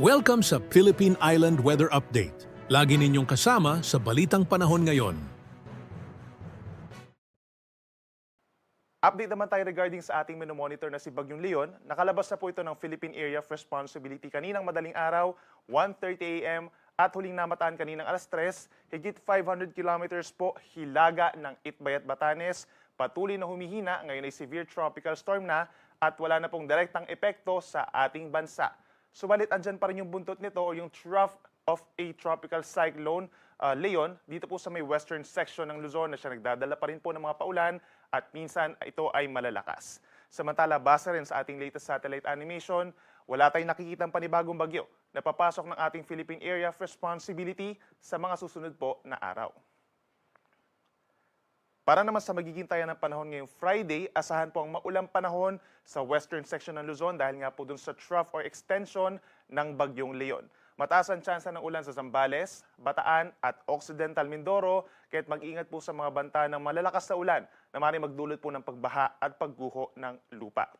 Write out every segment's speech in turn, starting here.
Welcome sa Philippine Island Weather Update. Lagi ninyong kasama sa Balitang Panahon ngayon. Update naman tayo regarding sa ating minomonitor na si Bagyong Leon. Nakalabas na po ito ng Philippine Area of Responsibility kaninang madaling araw, 1:30 a.m. at huling namataan kaninang alas 3, higit 500 kilometers po hilaga ng Itbayat, Batanes. Patuloy na humihina, ngayon ay severe tropical storm na at wala na pong direktang epekto sa ating bansa. Subalit andyan pa rin yung buntot nito o yung trough of a tropical cyclone Leon dito po sa may western section ng Luzon na siya nagdadala pa rin po ng mga paulan at minsan ito ay malalakas. Samantala, base rin sa ating latest satellite animation, wala tayong nakikitang panibagong bagyo na papasok ng ating Philippine Area of Responsibility sa mga susunod po na araw. Para naman sa magiging taya ng panahon ngayong Friday, asahan po ang maulang panahon sa western section ng Luzon dahil nga po dun sa trough or extension ng Bagyong Leon. Mataas ang tsansa ng ulan sa Zambales, Bataan at Occidental Mindoro, kaya't mag-ingat po sa mga banta ng malalakas na ulan na maaaring magdulot po ng pagbaha at pagguho ng lupa.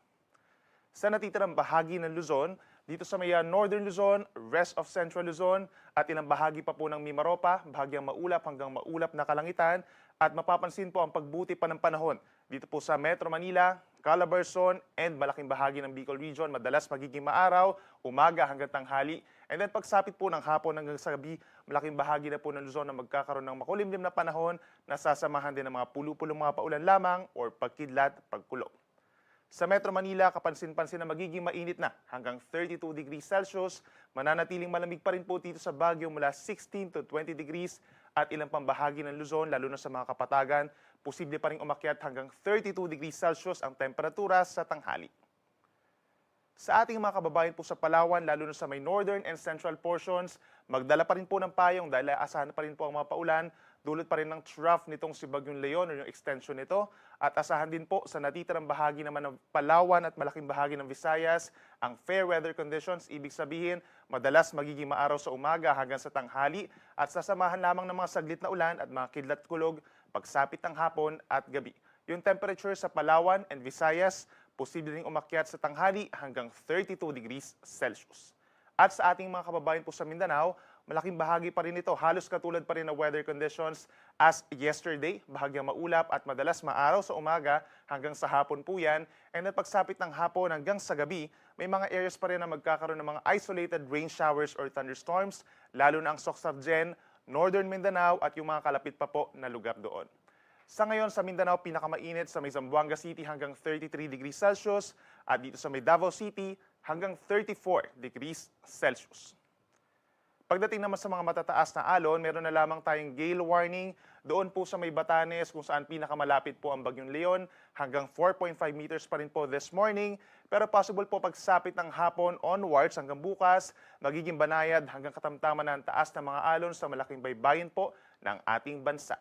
Sa natitirang bahagi ng Luzon, dito sa may Northern Luzon, rest of Central Luzon at ilang bahagi pa po ng Mimaropa, bahagyang maulap hanggang maulap na kalangitan at mapapansin po ang pagbuti pa ng panahon dito po sa Metro Manila, Calabarzon and malaking bahagi ng Bicol Region. Madalas magiging maaraw, umaga hanggang tanghali. And then pagsapit po ng hapon hanggang sa gabi, malaking bahagi na po ng Luzon na magkakaroon ng makulimlim na panahon na sasamahan din ng mga pulo-pulong mga paulan lamang or pagkidlat, pagkulog. Sa Metro Manila, kapansin-pansin na magiging mainit na hanggang 32 degrees Celsius. Mananatiling malamig pa rin po dito sa Baguio mula 16 to 20 degrees at ilang pambahagi ng Luzon, lalo na sa mga kapatagan, posible pa rin umakyat hanggang 32 degrees Celsius ang temperatura sa tanghali. Sa ating mga kababayan po sa Palawan, lalo na sa may northern and central portions, magdala pa rin po ng payong dahil asahan pa rin po ang mga paulan, dulot pa rin ng trough nitong si Bagyong Leon o yung extension nito. At asahan din po sa natitirang bahagi naman ng Palawan at malaking bahagi ng Visayas, ang fair weather conditions, ibig sabihin, madalas magiging maaraw sa umaga hanggang sa tanghali at sasamahan lamang ng mga saglit na ulan at mga kidlat kulog pagsapit ng hapon at gabi. Yung temperature sa Palawan and Visayas, posible ring umakyat sa tanghali hanggang 32 degrees Celsius. At sa ating mga kababayan po sa Mindanao, malaking bahagi pa rin ito, halos katulad pa rin ng weather conditions as yesterday, bahagyang maulap at madalas maaraw sa umaga hanggang sa hapon po yan. And at pagsapit ng hapon hanggang sa gabi, may mga areas pa rin na magkakaroon ng mga isolated rain showers or thunderstorms, lalo na ang Soc-Safgen, Northern Mindanao at yung mga kalapit pa po na lugar doon. Sa ngayon sa Mindanao, pinakamainit sa may Zamboanga City hanggang 33 degrees Celsius at dito sa may Davao City hanggang 34 degrees Celsius. Pagdating naman sa mga matataas na alon, meron na lamang tayong gale warning doon po sa may Batanes kung saan pinakamalapit po ang Bagyong Leon hanggang 4.5 meters pa rin po this morning. Pero possible po pagsapit ng hapon onwards hanggang bukas, magiging banayad hanggang katamtaman ng taas ng mga alon sa malaking baybayin po ng ating bansa.